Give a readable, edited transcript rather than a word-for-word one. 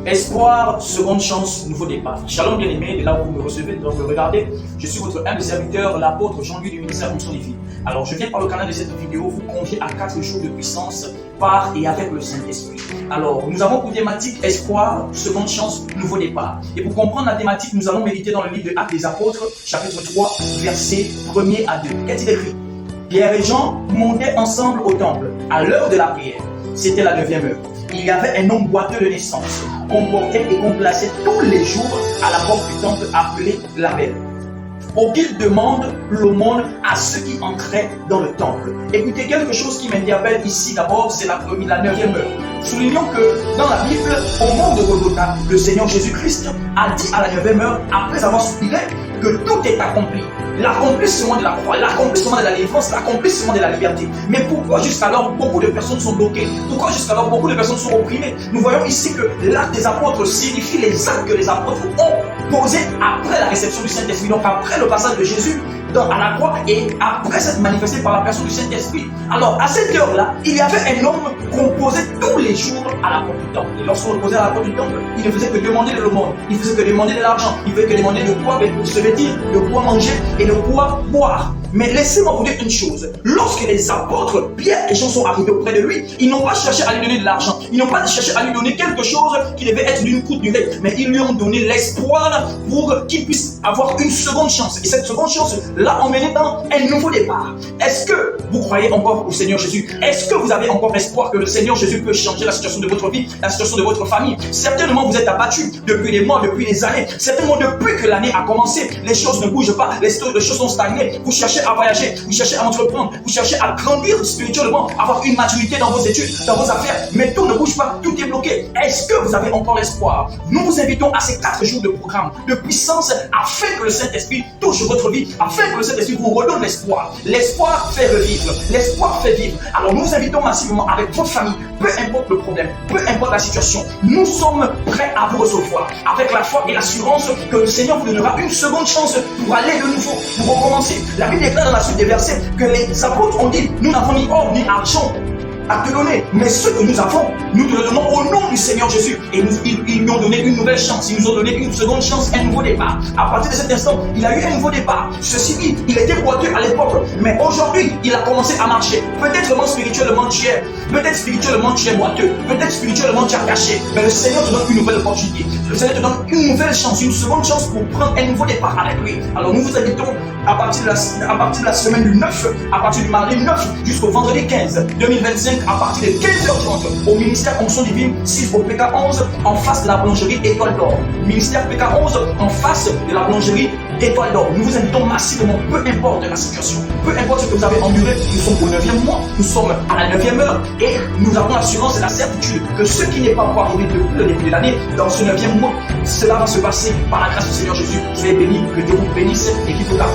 Espoir, seconde chance, nouveau départ. Shalom bien-aimé, de là où vous me recevez, de là où vous me regardez, je suis votre humble serviteur, l'apôtre Jean-Louis du ministère Onction Divine. Alors je viens par le canal de cette vidéo vous convier à 4 jours de puissance par et avec le Saint-Esprit. Alors nous avons pour thématique espoir, seconde chance, nouveau départ. Et pour comprendre la thématique, nous allons méditer dans le livre de Actes des Apôtres, chapitre 3, versets 1er à 2. Qu'est-il écrit? Pierre et Jean montaient ensemble au temple à l'heure de la prière. C'était la 9e heure. Il y avait un homme boiteux de naissance, qu'on portait et qu'on plaçait tous les jours à la porte du temple appelé la Belle, pour qu'il demande l'aumône à ceux qui entraient dans le temple. Écoutez, quelque chose qui m'interpelle ici d'abord, c'est la 9e heure. Soulignons que dans la Bible, au mont de Golgotha, le Seigneur Jésus-Christ a dit à la 9e heure, après avoir soupiré, que tout est accompli. L'accomplissement de la croix, l'accomplissement de la délivrance, l'accomplissement de la liberté. Mais pourquoi jusqu'alors beaucoup de personnes sont bloquées? Pourquoi jusqu'alors beaucoup de personnes sont opprimées? Nous voyons ici que l'acte des apôtres signifie les actes que les apôtres ont posés après la réception du Saint-Esprit, donc après le passage de Jésus à la croix et après s'être manifesté par la personne du Saint-Esprit. Alors à cette heure-là, il y avait un homme qu'on posait tous les jours à la porte du temple. Et lorsqu'on le posait à la porte du temple, il ne faisait que demander de l'aumône, il ne faisait que demander de l'argent, il ne faisait que demander de quoi se vêtir, de quoi manger et de quoi boire. Mais laissez-moi vous dire une chose, lorsque les apôtres, Pierre et Jean sont arrivés auprès de lui, ils n'ont pas cherché à lui donner de l'argent, ils n'ont pas cherché à lui donner quelque chose qui devait être d'une courte durée, mais ils lui ont donné l'espoir pour qu'il puisse avoir une seconde chance. Et cette seconde chance l'a emmené dans un nouveau départ. Est-ce que vous croyez encore au Seigneur Jésus? Est-ce que vous avez encore espoir que le Seigneur Jésus peut changer la situation de votre vie, la situation de votre famille? Certainement vous êtes abattu depuis des mois, depuis des années. Certainement depuis que l'année a commencé, les choses ne bougent pas, les choses sont stagnées. Vous cherchez à voyager, vous cherchez à entreprendre, vous cherchez à grandir spirituellement, avoir une maturité dans vos études, dans vos affaires, mais tout ne bouge pas, tout est bloqué. Est-ce que vous avez encore l'espoir? Nous vous invitons à ces 4 jours de programme de puissance afin que le Saint-Esprit touche votre vie, afin que le Saint-Esprit vous redonne l'espoir. L'espoir fait revivre, l'espoir fait vivre. Alors nous vous invitons massivement avec votre famille, peu importe le problème, peu importe la situation, nous sommes prêts à vous recevoir avec la foi et l'assurance que le Seigneur vous donnera une seconde chance pour aller de nouveau, pour recommencer. La Bible déclare dans la suite des versets que les apôtres ont dit, nous n'avons ni or ni argent à te donner, mais ce que nous avons, nous te le donnons au nom du Seigneur Jésus. Et ils lui ont donné une nouvelle chance, ils nous ont donné une seconde chance, un nouveau départ. À partir de cet instant, il a eu un nouveau départ. Ceci dit, il était boiteux à l'époque, mais aujourd'hui, il a commencé à marcher. Peut-être spirituellement tu es, boiteux, peut-être spirituellement tu es caché, mais le Seigneur te donne une nouvelle opportunité. Le Seigneur te donne une nouvelle chance, une seconde chance pour prendre un nouveau départ avec lui. Alors nous vous invitons à partir de la semaine du 9, à partir du mardi 9 jusqu'au vendredi 15 2025, à partir de 15h30 au ministère Onction Divine, 6 au PK 11 en face de la boulangerie Étoile d'Or. Ministère PK 11 en face de la boulangerie Étoile d'Or. Nous vous invitons massivement, peu importe la situation, peu importe ce que vous avez enduré, nous sommes au 9e mois, nous sommes à la 9e heure et nous avons l'assurance et la certitude que ce qui n'est pas encore arrivé depuis le début de l'année, dans ce 9e mois, cela va se passer par la grâce du Seigneur Jésus. Soyez bénis, que Dieu vous bénisse et qu'il vous garde.